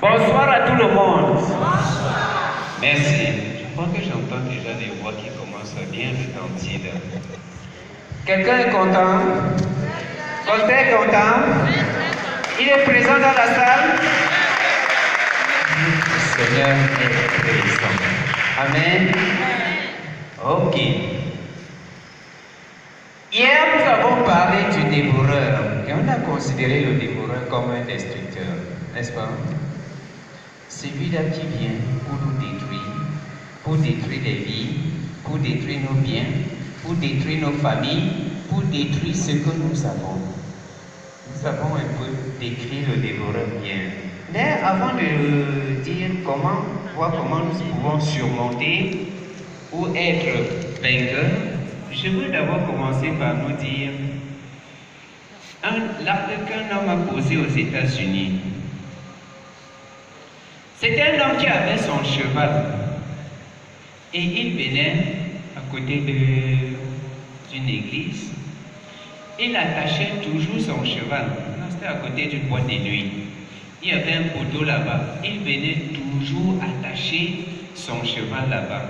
Bonsoir à tout le monde. Bonsoir. Merci. Je crois que j'entends déjà des voix qui commencent à bien retentir. Quelqu'un est content? Quelqu'un est content? Il est présent dans la salle? Le Seigneur est présent. Amen. Ok. Hier, nous avons parlé du dévoreur et on a considéré le dévoreur comme un destructeur, n'est-ce pas? Celui-là qui vient pour nous détruire, pour détruire les vies, pour détruire nos biens, pour détruire nos familles, pour détruire ce que nous avons. Nous avons un peu décrit le dévoreur bien. Mais avant de dire voir comment nous pouvons surmonter ou être vainqueurs, je veux d'abord commencer par nous dire l'acte qu'un homme a posé aux États-Unis. C'était un homme qui avait son cheval et il venait à côté d'une église. Il attachait toujours son cheval. C'était à côté d'une boîte de nuit. Il y avait un poteau là-bas. Il venait toujours attacher son cheval là-bas.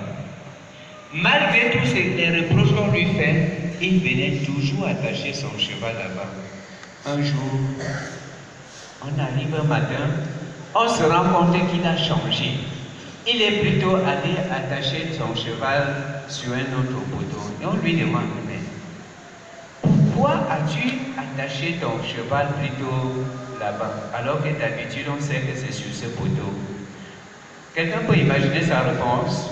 Malgré tous les reproches qu'on lui fait, il venait toujours attacher son cheval là-bas. Un jour, on arrive un matin, on se rend compte qu'il a changé. Il est plutôt allé attacher son cheval sur un autre poteau. Et on lui demande, mais pourquoi as-tu attaché ton cheval plutôt là-bas, alors que d'habitude on sait que c'est sur ce poteau? Quelqu'un peut imaginer sa réponse?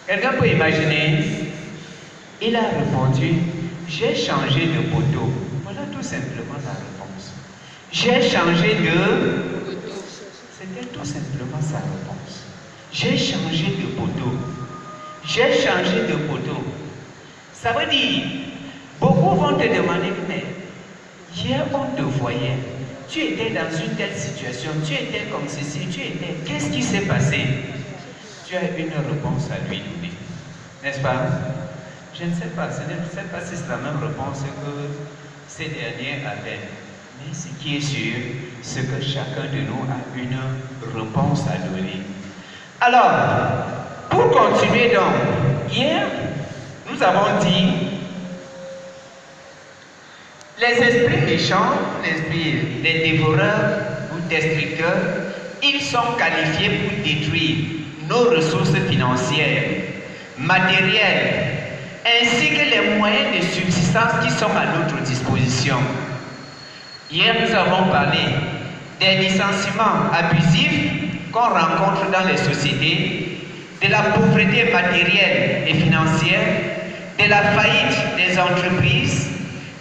Quelqu'un peut imaginer? Il a répondu, j'ai changé de poteau. Voilà tout simplement la réponse. J'ai changé de... C'était tout simplement sa réponse. J'ai changé de poteau. J'ai changé de poteau. Ça veut dire, beaucoup vont te demander, mais hier on te voyait, tu étais dans une telle situation, tu étais comme ceci, qu'est-ce qui s'est passé? Tu as une réponse à lui donner, n'est-ce pas? Je ne sais pas, je ne sais pas si c'est la même réponse que ces derniers avaient. Mais ce qui est sûr, c'est que chacun de nous a une réponse à donner. Alors, pour continuer donc, hier, nous avons dit, les esprits méchants, les dévoreurs ou destructeurs, ils sont qualifiés pour détruire nos ressources financières, matérielles, ainsi que les moyens de subsistance qui sont à notre disposition. Hier, nous avons parlé des licenciements abusifs qu'on rencontre dans les sociétés, de la pauvreté matérielle et financière, de la faillite des entreprises,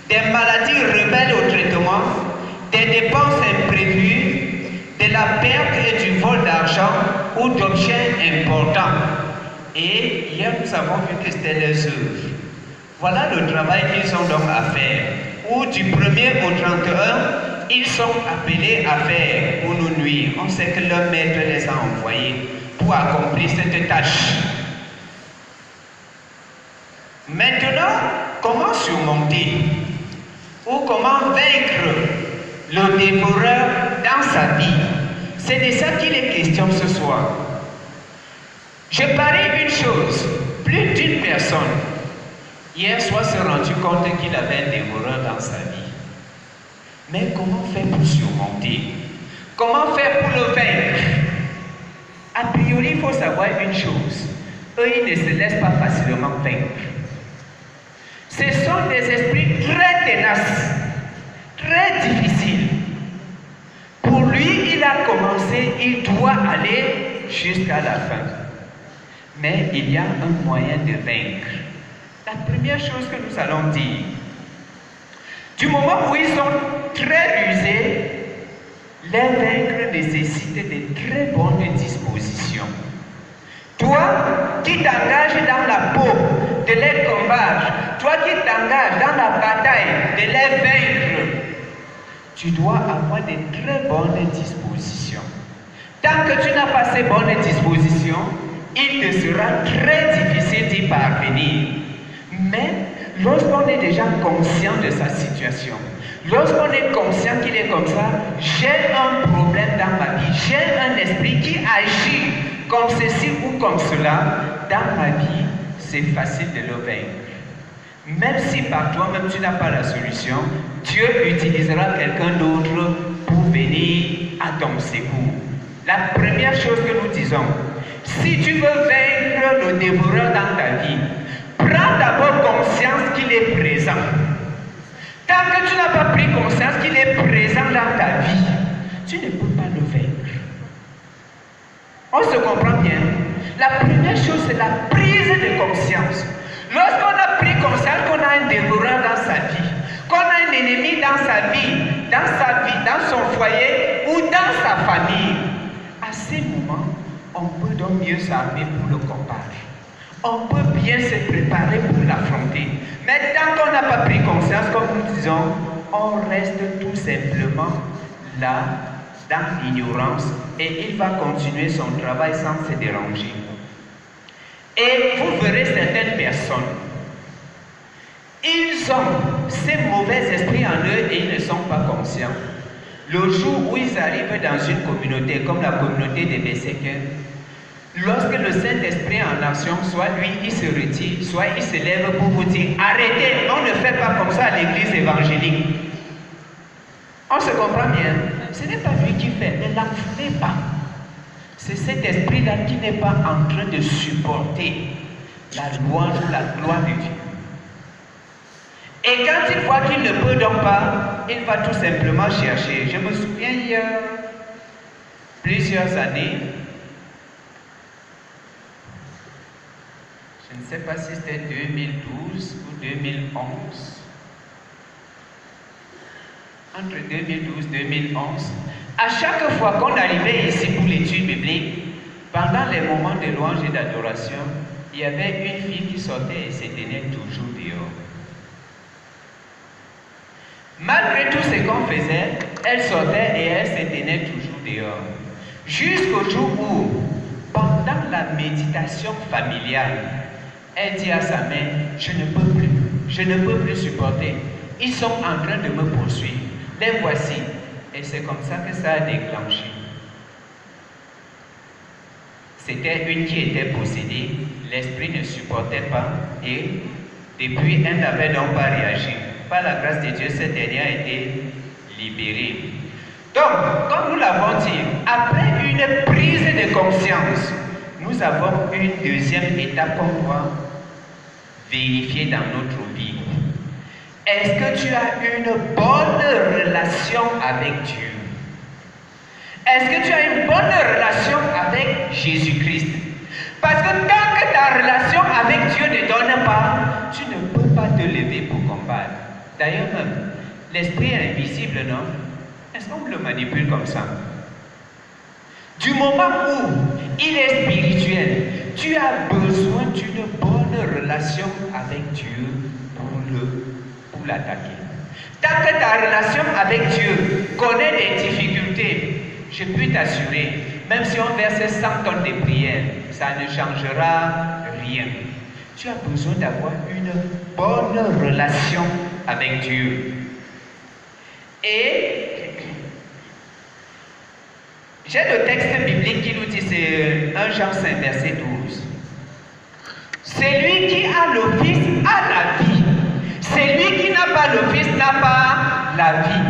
des maladies rebelles au traitement, des dépenses imprévues, de la perte et du vol d'argent ou d'objets importants. Et hier, nous avons vu que c'était leurs œuvres. Voilà le travail qu'ils ont donc à faire. Ou du 1er au 31, ils sont appelés à faire pour nous nuire. On sait que leur maître les a envoyés pour accomplir cette tâche. Maintenant, comment surmonter ou comment vaincre le dévoreur dans sa vie? C'est de ça qu'il est question ce soir. Je parie une chose, plus d'une personne hier soir s'est rendu compte qu'il avait un dévoreur dans sa vie. Mais comment faire pour surmonter? Comment faire pour le vaincre? A priori, il faut savoir une chose. Eux, ils ne se laissent pas facilement vaincre. Ce sont des esprits très ténaces, très difficiles. Pour lui, il a commencé, il doit aller jusqu'à la fin. Mais il y a un moyen de vaincre. La première chose que nous allons dire, du moment où ils sont très rusés, les vaincre nécessitent de très bonnes dispositions. Toi qui t'engages dans la peau de les combattre, toi qui t'engages dans la bataille de les vaincre, tu dois avoir de très bonnes dispositions. Tant que tu n'as pas ces bonnes dispositions, il te sera très difficile d'y parvenir. Mais lorsqu'on est déjà conscient de sa situation, Lorsqu'on est conscient qu'il est comme ça, j'ai un problème dans ma vie, j'ai un esprit qui agit comme ceci ou comme cela, dans ma vie, c'est facile de le vaincre. Même si par toi-même tu n'as pas la solution, Dieu utilisera quelqu'un d'autre pour venir à ton secours. La première chose que nous disons, si tu veux vaincre le dévoreur dans ta vie, prends d'abord conscience qu'il est présent. Tant que tu n'as pas pris conscience qu'il est présent dans ta vie, tu ne peux pas le vaincre. On se comprend bien. La première chose, c'est la prise de conscience. Lorsqu'on a pris conscience qu'on a un dévoreur dans sa vie, qu'on a un ennemi dans sa vie, dans son foyer ou dans sa famille, à ces moments, on peut donc mieux s'armer pour le combattre. On peut bien se préparer pour l'affronter. Mais tant qu'on n'a pas pris conscience, comme nous disons, on reste tout simplement là, dans l'ignorance, et il va continuer son travail sans se déranger. Et vous verrez certaines personnes, ils ont ces mauvais esprits en eux et ils ne sont pas conscients. Le jour où ils arrivent dans une communauté, comme la communauté des Besséquins, lorsque le Saint-Esprit est en action, soit lui, il se retire, soit il se lève pour vous dire « Arrêtez, on ne fait pas comme ça à l'église évangélique. » On se comprend bien. Ce n'est pas lui qui fait, ne l'enflammez pas. C'est cet esprit-là qui n'est pas en train de supporter la louange ou la gloire de Dieu. Et quand il voit qu'il ne peut donc pas, il va tout simplement chercher. Je me souviens il y a plusieurs années, je ne sais pas si c'était 2012 ou 2011, entre 2012 et 2011, à chaque fois qu'on arrivait ici pour l'étude biblique, pendant les moments de louange et d'adoration, il y avait une fille qui sortait et se tenait toujours dehors. Malgré tout ce qu'on faisait, elle sortait et elle se tenait toujours dehors. Jusqu'au jour où, pendant la méditation familiale, elle dit à sa mère, je ne peux plus supporter. Ils sont en train de me poursuivre. Les voici. Et c'est comme ça que ça a déclenché. C'était une qui était possédée, l'esprit ne supportait pas et depuis elle n'avait donc pas réagi. Par la grâce de Dieu, cette dernière a été libérée. Donc, comme nous l'avons dit, après une prise de conscience, nous avons une deuxième étape qu'on doit vérifier dans notre vie. Est-ce que tu as une bonne relation avec Dieu? Est-ce que tu as une bonne relation avec Jésus-Christ? Parce que tant que ta relation avec Dieu ne donne pas, tu ne peux pas te lever pour combattre. D'ailleurs même, l'esprit est invisible, non? Est-ce qu'on le manipule comme ça? Du moment où il est spirituel, tu as besoin d'une bonne relation avec Dieu pour l'attaquer. Tant que ta relation avec Dieu connaît des difficultés, je peux t'assurer, même si on verse 100 tonnes de prières, ça ne changera rien. Tu as besoin d'avoir une bonne relation avec Dieu. Et j'ai le texte biblique qui nous dit, c'est 1 Jean 5, verset 12. Celui qui a le Fils a la vie. Celui qui n'a pas le Fils n'a pas la vie.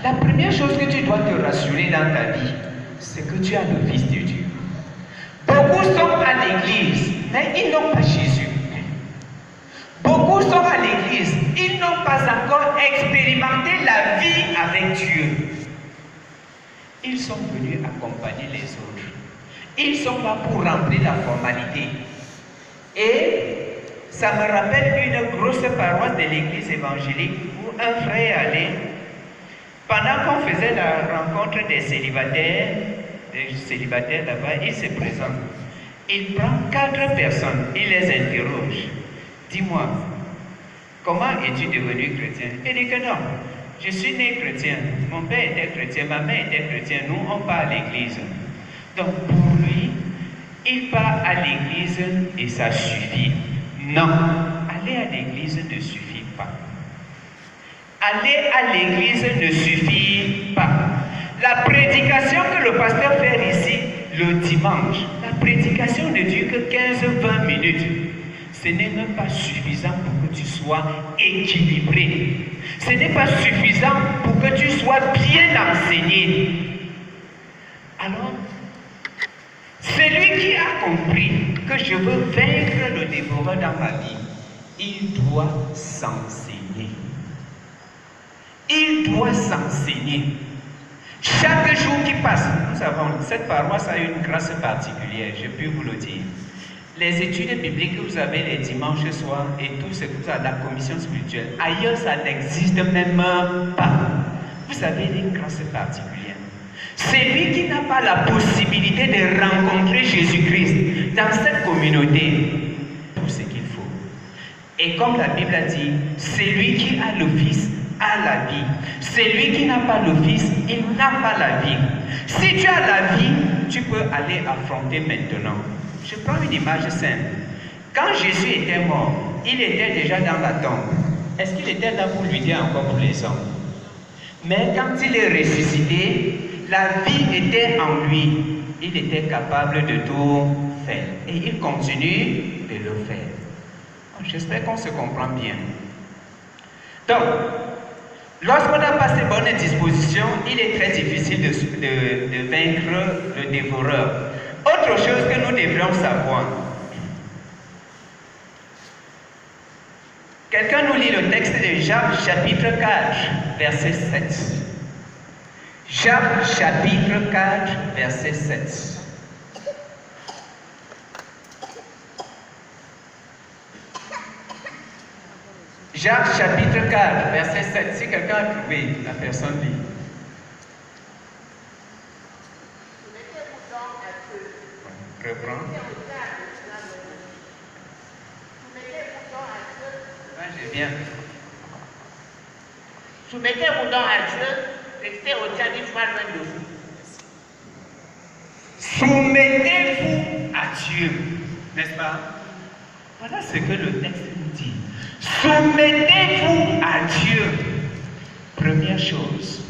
La première chose que tu dois te rassurer dans ta vie, c'est que tu as le Fils de Dieu. Beaucoup sont à l'église, mais ils n'ont pas Jésus. Beaucoup sont à l'église, ils n'ont pas encore expérimenté la vie avec Dieu. Ils sont venus accompagner les autres. Ils sont là pour remplir la formalité. Et ça me rappelle une grosse paroisse de l'église évangélique où un frère allait, pendant qu'on faisait la rencontre des célibataires là-bas, il se présente. Il prend 4 personnes, il les interroge. Dis-moi, comment es-tu devenu chrétien? Il dit que non, je suis né chrétien, mon père était chrétien, ma mère était chrétienne, nous on part à l'église. Donc pour lui, il part à l'église et ça suffit. Non, aller à l'église ne suffit pas. aller à l'église ne suffit pas. La prédication que le pasteur fait ici le dimanche, la prédication ne dure que 15-20 minutes. Ce n'est même pas suffisant pour que tu sois équilibré. Ce n'est pas suffisant pour que tu sois bien enseigné. Alors, celui qui a compris que je veux vaincre le dévoreur dans ma vie, il doit s'enseigner. Il doit s'enseigner. Chaque jour qui passe, nous savons, cette paroisse a une grâce particulière, je peux vous le dire. Les études bibliques que vous avez les dimanches soirs et tout ce que vous avez à la commission spirituelle, ailleurs ça n'existe même pas. Vous avez une grâce particulière. Celui qui n'a pas la possibilité de rencontrer Jésus-Christ dans cette communauté, tout ce qu'il faut. Et comme la Bible a dit, celui qui a le Fils a la vie. Celui qui n'a pas le Fils, il n'a pas la vie. Si tu as la vie, tu peux aller affronter maintenant. Je prends une image simple. Quand Jésus était mort, il était déjà dans la tombe. Est-ce qu'il était là pour lutter encore pour les hommes? Mais quand il est ressuscité, la vie était en lui. Il était capable de tout faire. Et il continue de le faire. J'espère qu'on se comprend bien. Donc, lorsqu'on n'a pas ces bonnes dispositions, il est très difficile de vaincre le dévoreur. Autre chose que nous devrions savoir. Quelqu'un nous lit le texte de Jacques chapitre 4, verset 7. Jacques chapitre 4, verset 7. Jacques chapitre 4, verset 7. Si quelqu'un a trouvé, la personne lit. Reprends. J'ai bien. Soumettez-vous donc à Dieu, restez au diable une fois loin de vous. Soumettez-vous à Dieu, n'est-ce pas? Voilà ce que le texte nous dit. Soumettez-vous à Dieu. Première chose,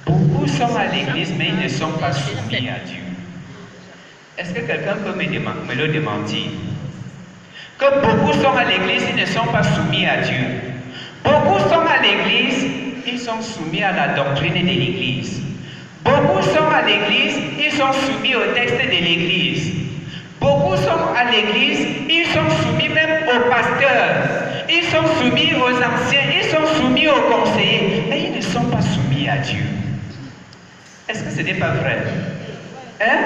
beaucoup sont à l'église, mais ils ne sont pas soumis à Dieu. Est-ce que quelqu'un peut me le démentir? Que beaucoup sont à l'église, ils ne sont pas soumis à Dieu. Beaucoup sont à l'église, ils sont soumis à la doctrine de l'église. Beaucoup sont à l'église, ils sont soumis au texte de l'église. Beaucoup sont à l'église, ils sont soumis même aux pasteurs. Ils sont soumis aux anciens, ils sont soumis aux conseillers, mais ils ne sont pas soumis à Dieu. Est-ce que ce n'est pas vrai? Hein?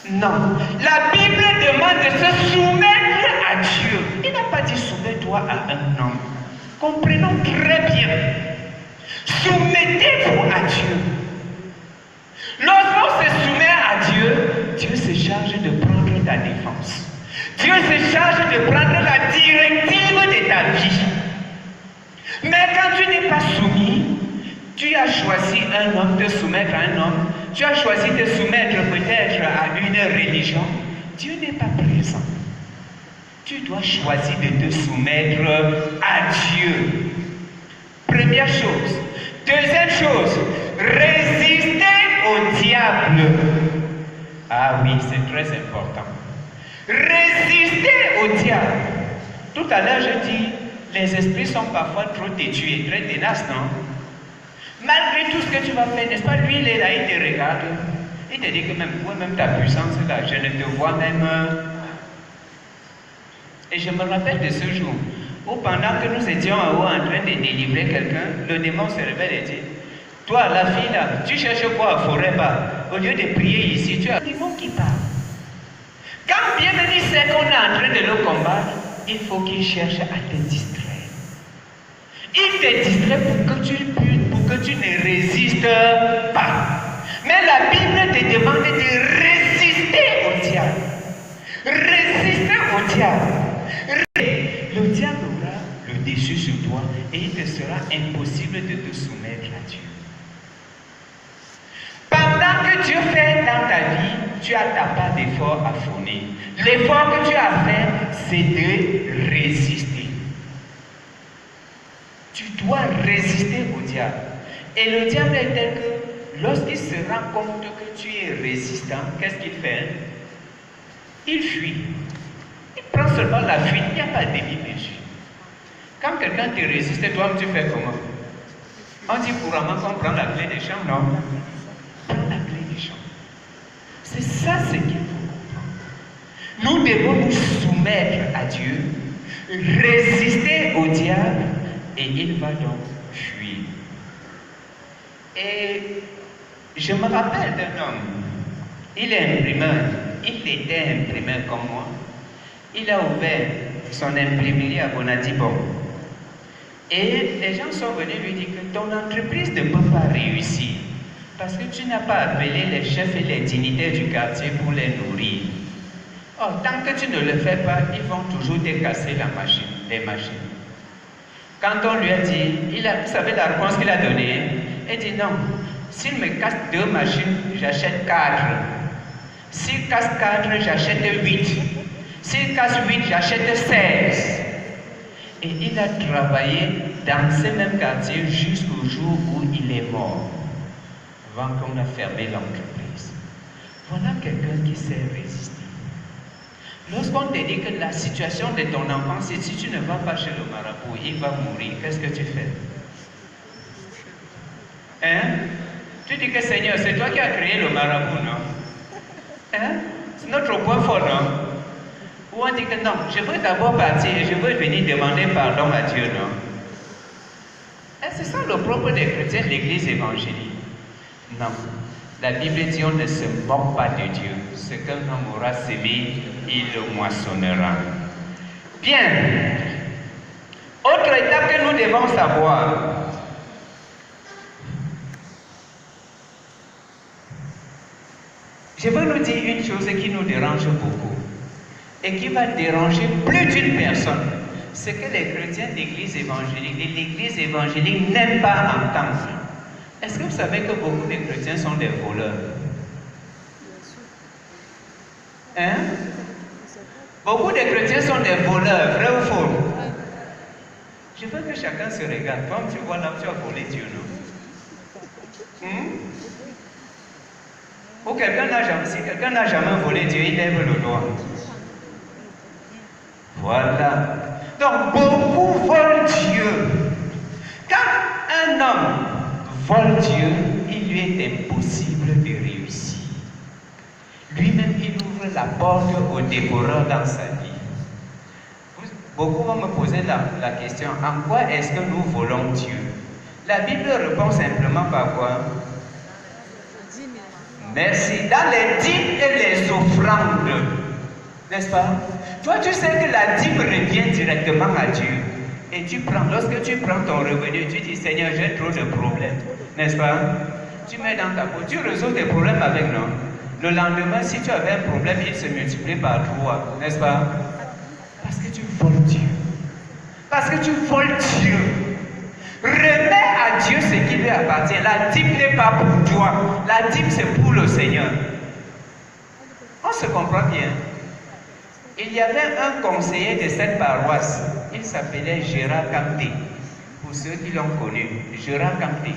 Non. La Bible demande de se soumettre à Dieu. Il n'a pas dit soumets-toi à un homme. Comprenons très bien. Soumettez-vous à Dieu. Lorsqu'on se soumet à Dieu, Dieu se charge de prendre ta défense. Dieu se charge de prendre la directive de ta vie. Mais quand tu n'es pas soumis, tu as choisi un homme, te soumettre à un homme, tu as choisi de soumettre peut-être à une religion, Dieu n'est pas présent. Tu dois choisir de te soumettre à Dieu. Première chose. Deuxième chose, résister au diable. Ah oui, c'est très important. Résister au diable. Tout à l'heure, je dis, les esprits sont parfois trop têtus et très tenaces, non? Malgré tout ce que tu vas faire, n'est-ce pas? Lui, il est là, il te regarde. Il te dit que même ta puissance là, je ne te vois même. Et je me rappelle de ce jour où pendant que nous étions en haut en train de délivrer quelqu'un, le démon se révèle et dit, toi, la fille là, tu cherches quoi à Forêt-Bas? Au lieu de prier ici, tu as un démon qui parle. Quand bien il sait qu'on est en train de le combattre, il faut qu'il cherche à te distraire. Il te distrait pour que tu ne résistes pas. Mais la Bible te demande de résister au diable. Résister au diable. Le diable aura le dessus sur toi et il te sera impossible de te soumettre à Dieu. Pendant que Dieu fait dans ta vie, tu as ta part d'effort à fournir. L'effort que tu as à faire, c'est de résister. Tu dois dois résister au diable. Et le diable est tel que lorsqu'il se rend compte que tu es résistant, qu'est-ce qu'il fait? Il fuit. Il prend seulement la fuite, il n'y a pas de demi-mesure. Quand quelqu'un te résiste, toi, tu fais comment? On dit couramment qu'on prend la clé des champs, non? Prends la clé des champs. C'est ça ce qu'il faut comprendre. Nous devons nous soumettre à Dieu, résister au diable, et il va donc fuir. Et je me rappelle d'un homme, il est imprimeur, il était imprimeur comme moi. Il a ouvert son imprimerie à Bonadibon. Et les gens sont venus lui dire que ton entreprise ne peut pas réussir parce que tu n'as pas appelé les chefs et les dignitaires du quartier pour les nourrir. Or, tant que tu ne le fais pas, ils vont toujours te casser les machines. Quand on lui a dit, vous savez la réponse qu'il a donnée? Il dit non, s'il me casse 2 machines, j'achète 4. S'il casse 4, j'achète 8. S'il casse 8, j'achète 16. Et il a travaillé dans ce même quartier jusqu'au jour où il est mort, avant qu'on a fermé l'entreprise. Voilà quelqu'un qui sait résister. Lorsqu'on te dit que la situation de ton enfant, c'est si tu ne vas pas chez le marabout, il va mourir, qu'est-ce que tu fais? Hein? Tu dis que Seigneur, c'est toi qui as créé le marabout, non? Hein? C'est notre point fort, non? Ou on dit que non, je veux d'abord partir et je veux venir demander pardon à Dieu, non? Et c'est ça le propre des chrétiens de l'église évangélique. Non. La Bible dit on ne se moque pas de Dieu. Ce qu'un homme aura semé, il le moissonnera. Bien. Autre étape que nous devons savoir. Je veux nous dire une chose qui nous dérange beaucoup et qui va déranger plus d'une personne. C'est que les chrétiens d'église évangélique n'aiment pas entendre. Est-ce que vous savez que beaucoup de chrétiens sont des voleurs? Hein? Beaucoup de chrétiens sont des voleurs, vrai ou faux? Je veux que chacun se regarde. Comme tu vois là, tu as volé Dieu, non? Ou si quelqu'un n'a jamais volé Dieu, il lève le doigt. Voilà. Donc, beaucoup volent Dieu. Quand un homme vole Dieu, il lui est impossible de réussir. Lui-même, il ouvre la porte au dévoreur dans sa vie. Beaucoup vont me poser la question, en quoi est-ce que nous volons Dieu? La Bible répond simplement par quoi? Merci. Dans les dîmes et les offrandes. N'est-ce pas? Toi, tu sais que la dîme revient directement à Dieu. Et tu prends, lorsque tu prends ton revenu, tu dis, Seigneur, j'ai trop de problèmes. N'est-ce pas? Tu mets dans ta poche, tu résous des problèmes avec, non? Le lendemain, si tu avais un problème, il se multiplie par 3. N'est-ce pas? Parce que tu voles Dieu. Parce que tu voles Dieu. Remets à Dieu ce qui lui appartient. La dîme n'est pas pour toi. La dîme, c'est pour le Seigneur. On se comprend bien. Il y avait un conseiller de cette paroisse. Il s'appelait Gérard Camté. Pour ceux qui l'ont connu, Gérard Camté.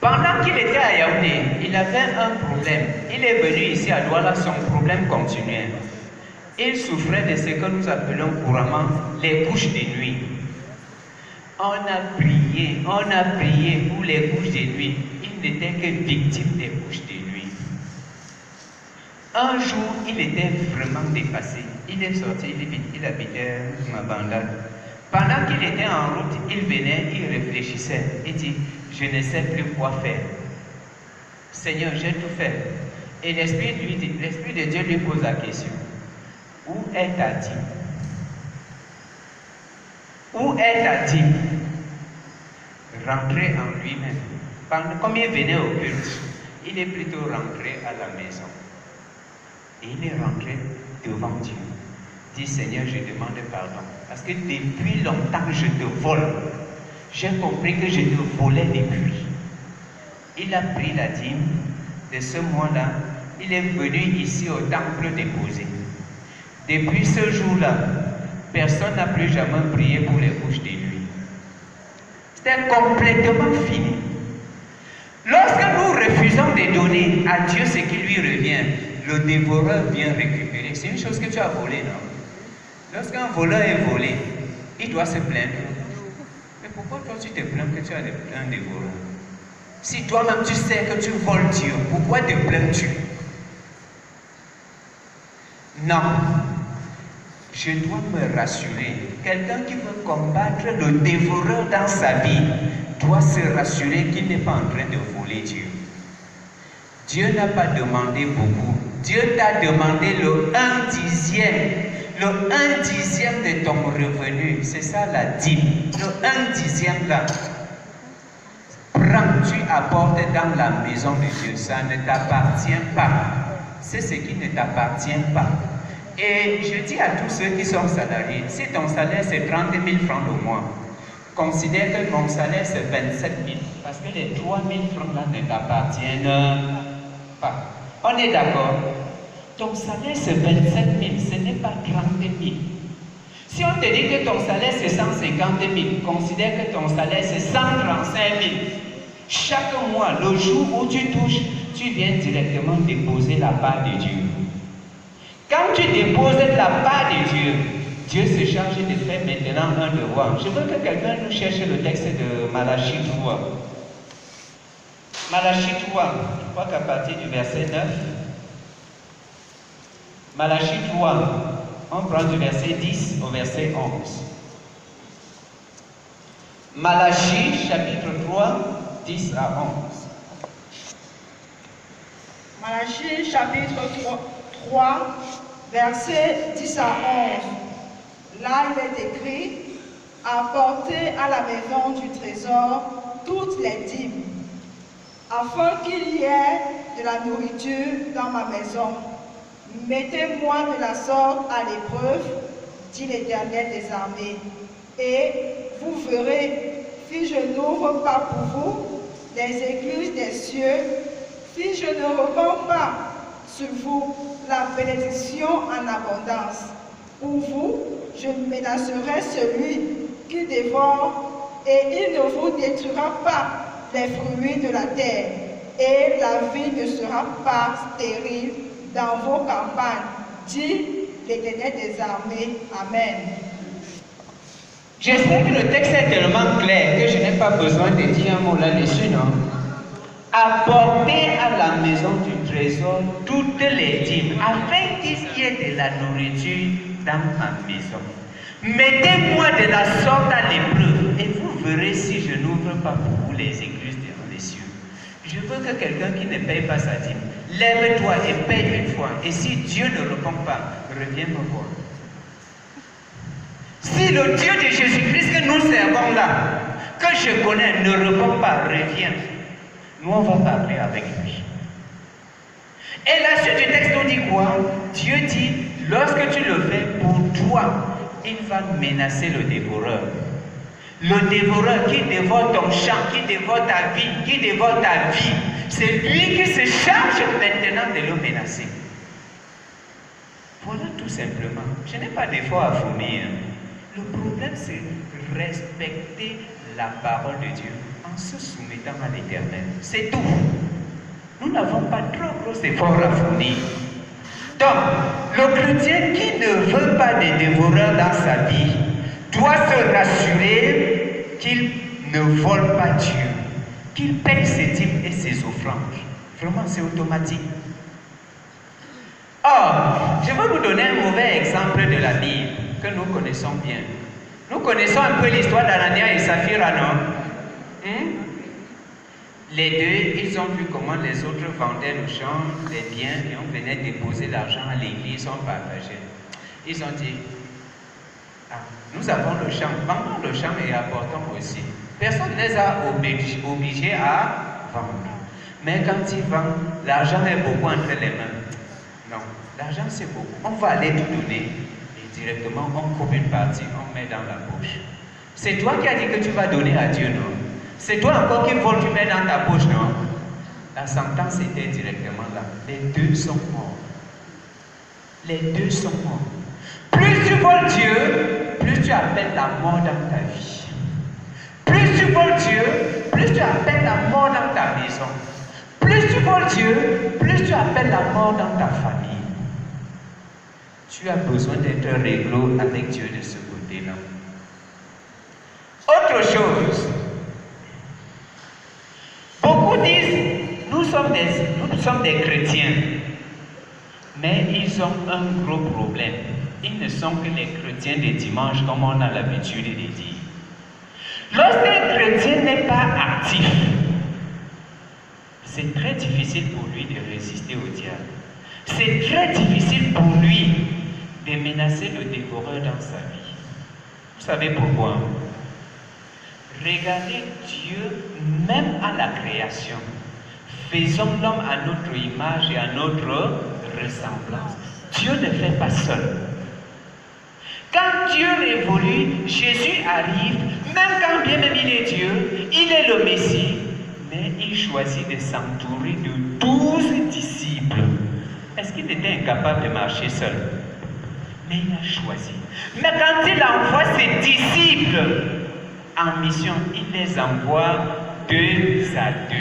Pendant qu'il était à Yaoundé, il avait un problème. Il est venu ici à Douala, son problème continuait. Il souffrait de ce que nous appelons couramment les couches de nuit. On a prié pour les couches de nuit. Il n'était que victime des couches de nuit. Un jour, il était vraiment dépassé. Il est sorti, il habitait Mabanda. Pendant qu'il était en route, il venait, il réfléchissait. Il dit, je ne sais plus quoi faire. Seigneur, j'ai tout fait. Et l'Esprit de Dieu lui pose la question. Où est ta dîme? Où est ta dîme? Rentré en lui-même. Comme il venait au culte, il est plutôt rentré à la maison. Et il est rentré devant Dieu. Dit, Seigneur, je demande pardon. Parce que depuis longtemps, je te vole. J'ai compris que je te volais depuis. Il a pris la dîme. De ce mois-là, il est venu ici au temple déposer. Depuis ce jour-là, personne n'a plus jamais prié pour les couches de nuit. C'était complètement fini. Lorsque nous refusons de donner à Dieu ce qui lui revient, le dévoreur vient récupérer. C'est une chose que tu as volée, non? Lorsqu'un voleur est volé, il doit se plaindre. Mais pourquoi toi tu te plains que tu as un dévoreur? Si toi-même tu sais que tu voles Dieu, pourquoi te plains-tu? Non. Je dois me rassurer. Quelqu'un qui veut combattre le dévoreur dans sa vie doit se rassurer qu'il n'est pas en train de voler Dieu. Dieu n'a pas demandé beaucoup. Dieu t'a demandé le 1/10. Le 1/10 de ton revenu. C'est ça la dîme. Le 1/10 là. Prends, tu apportes dans la maison de Dieu. Ça ne t'appartient pas. C'est ce qui ne t'appartient pas. Et je dis à tous ceux qui sont salariés, si ton salaire c'est 30 000 francs le mois, considère que mon salaire c'est 27 000, parce que les 3 000 francs là ne t'appartiennent pas. On est d'accord? Ton salaire c'est 27 000, ce n'est pas 30 000. Si on te dit que ton salaire c'est 150 000, considère que ton salaire c'est 135 000. Chaque mois, le jour où tu touches, tu viens directement déposer la part de Dieu. Quand tu déposes la part de Dieu, Dieu se charge de faire maintenant un devoir. Je veux que quelqu'un nous cherche le texte de Malachie 3. Malachie 3, je crois qu'à partir du verset 9. Malachie 3, on prend du verset 10 au verset 11. Malachie chapitre 3, 10 à 11. Malachie chapitre 3, versets 10 à 11. Là, il est écrit: apportez à la maison du trésor toutes les dîmes, afin qu'il y ait de la nourriture dans ma maison. Mettez-moi de la sorte à l'épreuve, dit l'Éternel des armées, et vous verrez, si je n'ouvre pas pour vous les écluses des cieux, si je ne répands pas sur vous la bénédiction en abondance. Pour vous, je menacerai celui qui dévore, et il ne vous détruira pas les fruits de la terre, et la vie ne sera pas stérile dans vos campagnes, dit l'Éternel des armées. Amen. J'espère que le texte est tellement clair que je n'ai pas besoin de dire un mot là-dessus, non? Apportez à la maison du trésor toutes les dîmes, afin qu'il y ait de la nourriture dans ma maison. Mettez-moi de la sorte à l'épreuve, et vous verrez si je n'ouvre pas pour vous les écluses dans les cieux. Je veux que quelqu'un qui ne paye pas sa dîme, lève-toi et paye une fois. Et si Dieu ne répond pas, reviens me voir. Si le Dieu de Jésus-Christ que nous servons là, que je connais, ne répond pas, reviens. Nous, on va parler avec lui. Et la suite du texte nous dit quoi? Dieu dit, lorsque tu le fais pour toi, il va menacer le dévoreur. Le dévoreur qui dévore ton champ, qui dévore ta vie, qui dévore ta vie, c'est lui qui se charge maintenant de le menacer. Voilà tout simplement. Je n'ai pas d'effort à fournir. Le problème, c'est respecter la parole de Dieu en se soumettant à l'Éternel. C'est tout. Nous n'avons pas trop gros efforts à fournir. Donc, le chrétien qui ne veut pas de dévoreurs dans sa vie doit se rassurer qu'il ne vole pas Dieu, qu'il paye ses dîmes et ses offrandes. Vraiment, c'est automatique. Or, je vais vous donner un mauvais exemple de la Bible que nous connaissons bien. Nous connaissons un peu l'histoire d'Anania et Saphira, non? Les deux, ils ont vu comment les autres vendaient le champ, les biens, et on venait déposer l'argent à l'église, on partageait. Ils ont dit, nous avons le champ, vendons le champ et apportons aussi. Personne ne les a obligés à vendre. Mais quand ils vendent, l'argent est beaucoup entre les mains. Non, l'argent c'est beaucoup. On va aller tout donner. Et directement, on coupe une partie, on met dans la poche. C'est toi qui as dit que tu vas donner à Dieu, non? C'est toi encore qui vole, tu mets dans ta poche, non? La sentence était directement là. Les deux sont morts. Les deux sont morts. Plus tu voles Dieu, plus tu appelles la mort dans ta vie. Plus tu voles Dieu, plus tu appelles la mort dans ta maison. Plus tu voles Dieu, plus tu appelles la mort dans ta famille. Tu as besoin d'être réglo avec Dieu de ce côté-là. Autre chose, beaucoup disent, nous sommes des chrétiens, mais ils ont un gros problème. Ils ne sont que les chrétiens des dimanches, comme on a l'habitude de dire. Lorsqu'un chrétien n'est pas actif, c'est très difficile pour lui de résister au diable. C'est très difficile pour lui de menacer le dévoreur dans sa vie. Vous savez pourquoi? Regardez Dieu, même à la création. Faisons l'homme à notre image et à notre ressemblance. Dieu ne fait pas seul. Quand Dieu révolue, Jésus arrive, même quand bien même il est Dieu, il est le Messie, mais il choisit de s'entourer de 12 disciples. Est-ce qu'il était incapable de marcher seul? Mais il a choisi. Mais quand il envoie ses disciples en mission, il les envoie 2 à 2.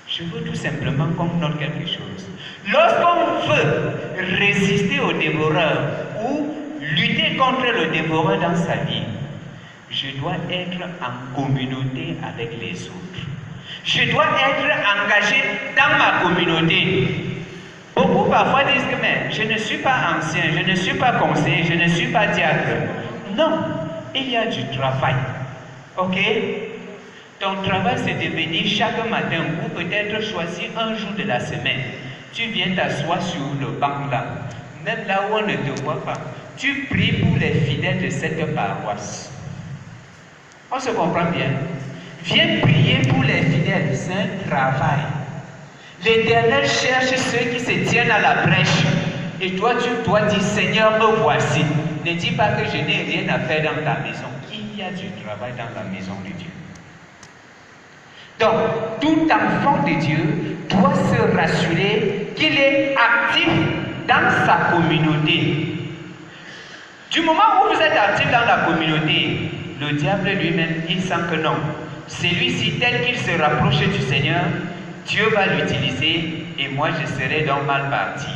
Je veux tout simplement qu'on note quelque chose. Lorsqu'on veut résister au dévoreur ou lutter contre le dévoreur dans sa vie, je dois être en communauté avec les autres. Je dois être engagé dans ma communauté. Beaucoup parfois disent que mais, je ne suis pas ancien, je ne suis pas conseiller, je ne suis pas diacre. Non, il y a du travail. Ok? Ton travail, c'est de venir chaque matin ou peut-être choisir un jour de la semaine. Tu viens t'asseoir sur le banc là, même là où on ne te voit pas. Tu pries pour les fidèles de cette paroisse. On se comprend bien. Viens prier pour les fidèles, c'est un travail. L'Éternel cherche ceux qui se tiennent à la brèche. Et toi, tu dois dire, Seigneur, me voici. Ne dis pas que je n'ai rien à faire dans ta maison. Il y a du travail dans la maison de Dieu. Donc, tout enfant de Dieu doit se rassurer qu'il est actif dans sa communauté. Du moment où vous êtes actif dans la communauté, le diable lui-même, il sent que non. Celui-ci, tel qu'il se rapproche du Seigneur, Dieu va l'utiliser et moi je serai donc mal parti.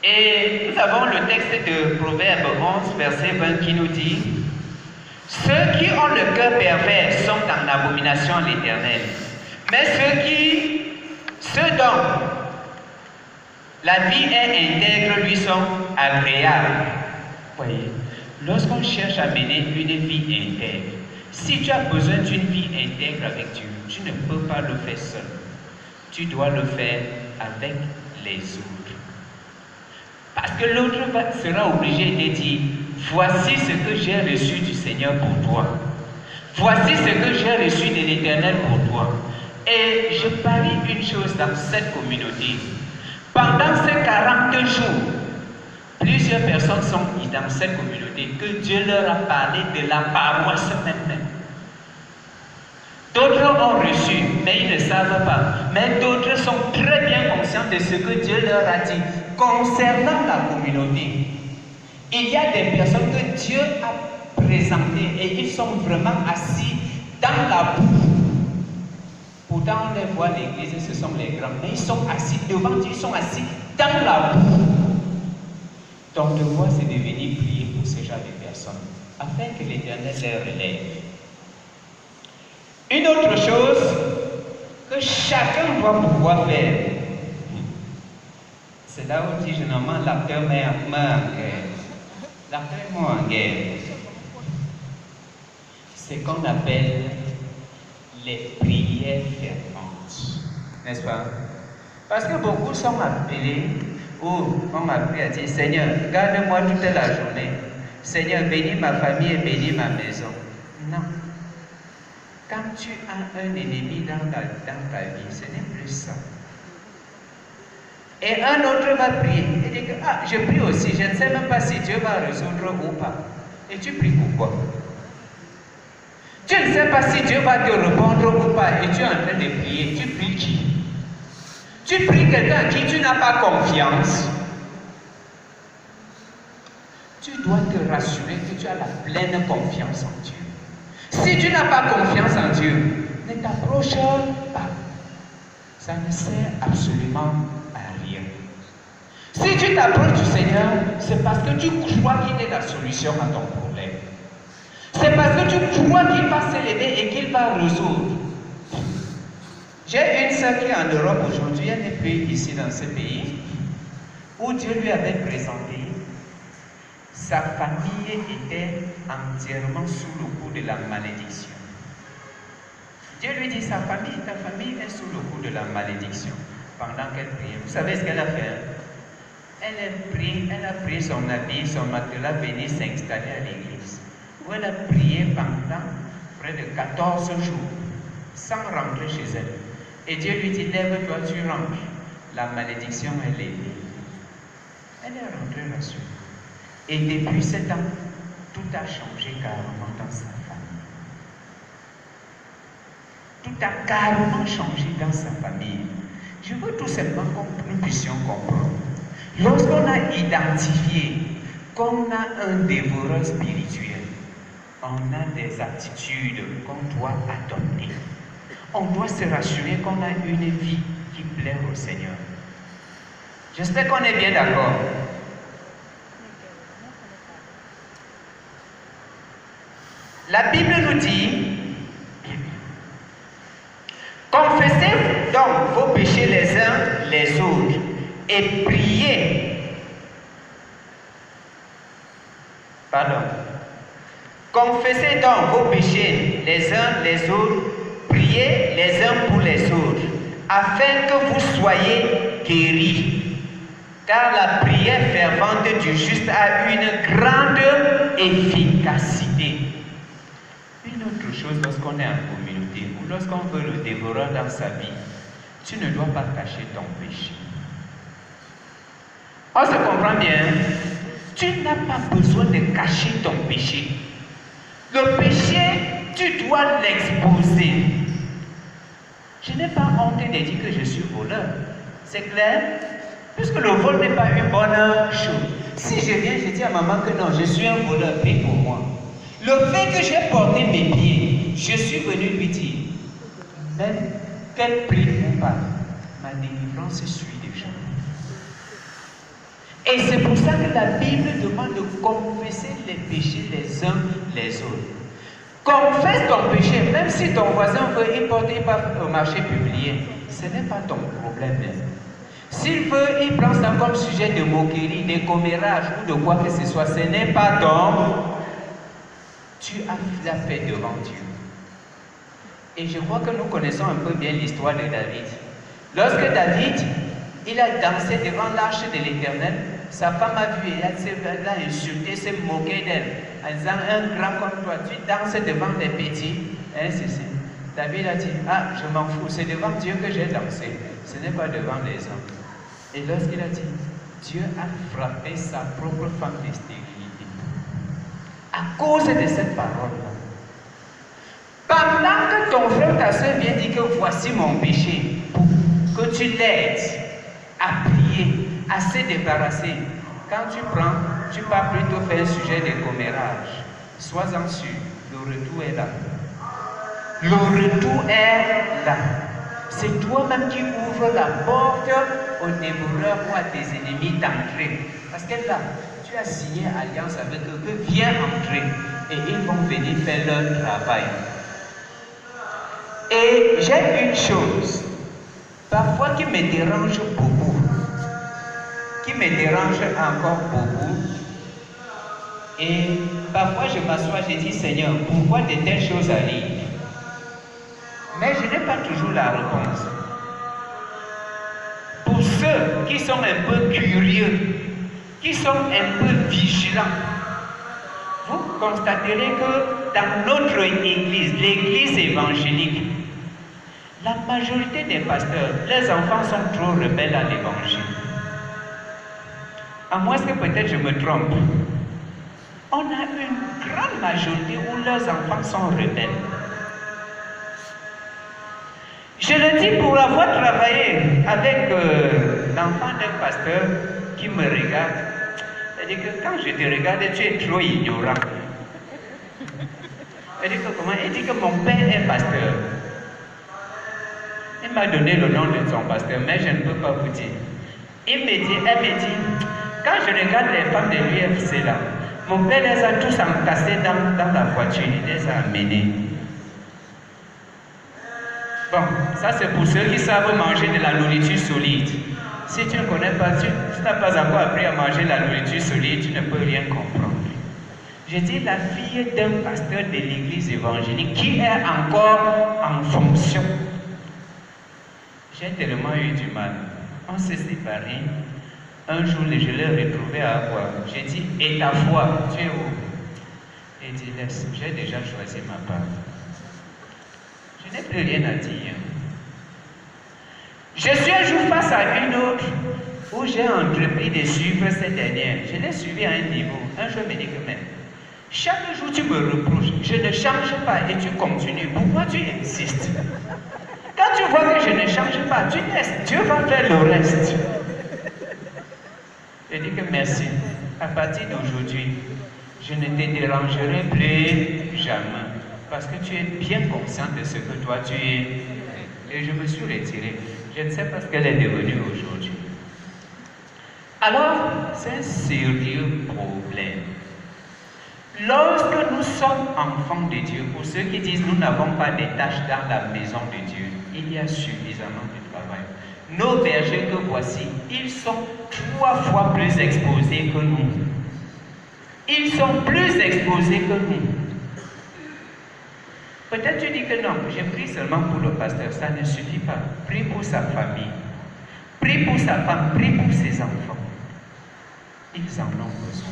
Et nous avons le texte de Proverbe 11, verset 20 qui nous dit: ceux qui ont le cœur pervers sont en abomination à l'Éternel, mais ceux dont la vie est intègre lui sont agréables. Voyez, lorsqu'on cherche à mener une vie intègre, si tu as besoin d'une vie intègre avec Dieu, tu ne peux pas le faire seul. Tu dois le faire avec les autres. Parce que l'autre sera obligé de dire: voici ce que j'ai reçu du Seigneur pour toi. Voici ce que j'ai reçu de l'Éternel pour toi. Et je parie une chose dans cette communauté. Pendant ces 40 jours, plusieurs personnes sont dans cette communauté que Dieu leur a parlé de la paroisse même. D'autres ont reçu, mais ils ne savent pas. Mais d'autres sont très bien conscients de ce que Dieu leur a dit concernant la communauté. Il y a des personnes que Dieu a présentées et ils sont vraiment assis dans la boue. Pourtant, on les voit à l'église, ce sont les grands, mais ils sont assis devant Dieu, ils sont assis dans la boue. Ton devoir, c'est de venir prier pour ce genre de personnes, afin que l'Éternel les relève. Une autre chose que chacun doit pouvoir faire, c'est là où dit généralement l'acteur meurt en guerre. L'acteur meurt en guerre. C'est ce qu'on appelle les prières ferventes. N'est-ce pas? Parce que beaucoup sont appelés, ou on m'appelle à dire: Seigneur, garde-moi toute la journée. Seigneur, bénis ma famille et bénis ma maison. Non. Quand tu as un ennemi dans ta vie, ce n'est plus ça. Et un autre va prier. Il dit que, je prie aussi, je ne sais même pas si Dieu va résoudre ou pas. Et tu pries pourquoi? Tu ne sais pas si Dieu va te répondre ou pas. Et tu es en train de prier. Tu pries qui? Tu pries quelqu'un à qui tu n'as pas confiance. Tu dois te rassurer que tu as la pleine confiance en Dieu. Si tu n'as pas confiance en Dieu, ne t'approche pas. Ça ne sert absolument à rien. Si tu t'approches du Seigneur, c'est parce que tu crois qu'il est la solution à ton problème. C'est parce que tu crois qu'il va s'élever et qu'il va résoudre. J'ai une sœur qui est en Europe aujourd'hui, elle n'est plus ici dans ce pays, où Dieu lui avait présenté. Sa famille était entièrement sous le coup de la malédiction. Dieu lui dit, ta famille est sous le coup de la malédiction. Pendant qu'elle priait, vous savez ce qu'elle a fait? Elle a pris son habit, son matelas, venir s'installer à l'église, où elle a prié pendant près de 14 jours, sans rentrer chez elle. Et Dieu lui dit, lève-toi, tu rentres. La malédiction est levée. Elle est rentrée là-dessus. Et depuis 7 ans, tout a changé carrément dans sa famille. Tout a carrément changé dans sa famille. Je veux tout simplement que nous puissions comprendre. Lorsqu'on a identifié qu'on a un dévoreur spirituel, on a des attitudes qu'on doit adopter. On doit se rassurer qu'on a une vie qui plaît au Seigneur. J'espère qu'on est bien d'accord. La Bible nous dit, confessez donc vos péchés les uns les autres et priez. Confessez donc vos péchés les uns les autres, priez les uns pour les autres, afin que vous soyez guéris. Car la prière fervente du juste a une grande efficacité. Une autre chose, lorsqu'on est en communauté ou lorsqu'on veut le dévoreur dans sa vie, tu ne dois pas cacher ton péché. On se comprend bien. Tu n'as pas besoin de cacher ton péché. Le péché, tu dois l'exposer. Je n'ai pas honte de dire que je suis voleur. C'est clair? Puisque le vol n'est pas une bonne chose. Si je viens, je dis à maman que non, je suis un voleur, prie pour moi. Le fait que j'ai porté mes pieds, je suis venu lui dire, même qu'elle prie ou pas, ma délivrance suit déjà. Et c'est pour ça que la Bible demande de confesser les péchés les uns les autres. Confesse ton péché, même si ton voisin veut y porter au marché public, ce n'est pas ton problème. S'il veut, il prend ça comme sujet de moquerie, de commérage ou de quoi que ce soit, ce n'est pas ton. Tu as la fait devant Dieu. Et je crois que nous connaissons un peu bien l'histoire de David. Lorsque David, il a dansé devant l'arche de l'Éternel, sa femme a vu et elle a insulté, s'est moquée d'elle, en disant, un grand comme toi, tu danses devant des petits. Et c'est. David a dit, ah, je m'en fous, c'est devant Dieu que j'ai dansé, ce n'est pas devant les hommes. Et lorsqu'il a dit, Dieu a frappé sa propre femme de stérilité. À cause de cette parole-là. Pendant que ton frère, ta soeur vient dire que voici mon péché, pour que tu l'aides à prier, à se débarrasser, quand tu prends, tu pars plutôt faire un sujet de commérage. Sois-en sûr, le retour est là. Le retour est là. C'est toi-même qui ouvres la porte aux dévoreurs ou à tes ennemis d'entrer. Parce que là, tu as signé alliance avec eux, que viens entrer et ils vont venir faire leur travail. Et j'ai une chose, parfois qui me dérange beaucoup, qui me dérange encore beaucoup. Et parfois je m'assois, je dis, Seigneur, pourquoi de telles choses arrivent? Mais je n'ai pas toujours la réponse. Pour ceux qui sont un peu curieux, qui sont un peu vigilants, vous constaterez que dans notre église, l'église évangélique, la majorité des pasteurs, les enfants sont trop rebelles à l'évangile. À moins que peut-être je me trompe. On a une grande majorité où leurs enfants sont rebelles. Je le dis pour avoir travaillé avec l'enfant d'un pasteur qui me regarde. Elle dit que quand je te regarde, tu es trop ignorant. Elle dit que comment? Elle dit que mon père est pasteur. Il m'a donné le nom de son pasteur, mais je ne peux pas vous dire. Elle me dit, quand je regarde les femmes de l'UFC là, mon père les a tous entassés dans la voiture, il les a amenés. Bon, ça c'est pour ceux qui savent manger de la nourriture solide. Si tu ne connais pas, tu n'as pas encore appris à manger la nourriture solide, tu ne peux rien comprendre. Je dis la fille d'un pasteur de l'église évangélique qui est encore en fonction. J'ai tellement eu du mal. On s'est séparés. Un jour, je l'ai retrouvé à Aqua. J'ai dit, et ta foi, tu es où? Il dit, laisse, j'ai déjà choisi ma part. Je n'ai plus rien à dire. Je suis un jour face à une autre où j'ai entrepris de suivre cette dernière. Je l'ai suivi à un niveau. Un jour, il me dit que même, chaque jour tu me reproches, je ne change pas et tu continues. Pourquoi tu insistes? Quand tu vois que je ne change pas, tu laisses. Dieu va faire le reste. Je dis que merci. À partir d'aujourd'hui, je ne te dérangerai plus jamais. Parce que tu es bien conscient de ce que toi tu es. Et je me suis retiré. Je ne sais pas ce qu'elle est devenue aujourd'hui. Alors, c'est un sérieux problème. Lorsque nous sommes enfants de Dieu, pour ceux qui disent nous n'avons pas de tâches dans la maison de Dieu, il y a suffisamment de travail. Nos bergers que voici, ils sont 3 fois plus exposés que nous. Ils sont plus exposés que nous. Peut-être tu dis que non, j'ai pris seulement pour le pasteur, ça ne suffit pas. Prie pour sa famille, prie pour sa femme, prie pour ses enfants. Ils en ont besoin.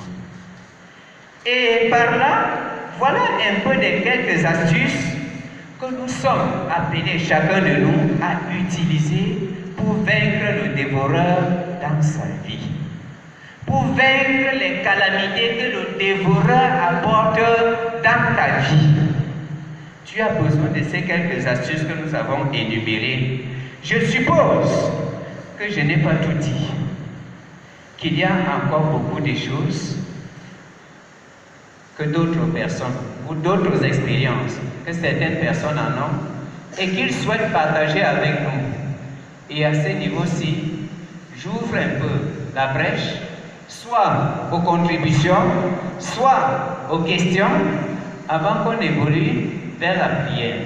Et par là, voilà un peu de quelques astuces que nous sommes appelés chacun de nous à utiliser pour vaincre le dévoreur dans sa vie. Pour vaincre les calamités que le dévoreur apporte dans ta vie. Tu as besoin de ces quelques astuces que nous avons énumérées. Je suppose que je n'ai pas tout dit. Qu'il y a encore beaucoup de choses que d'autres personnes ou d'autres expériences que certaines personnes en ont et qu'ils souhaitent partager avec nous. Et à ce niveau-ci, j'ouvre un peu la brèche, soit aux contributions, soit aux questions, avant qu'on évolue vers la prière.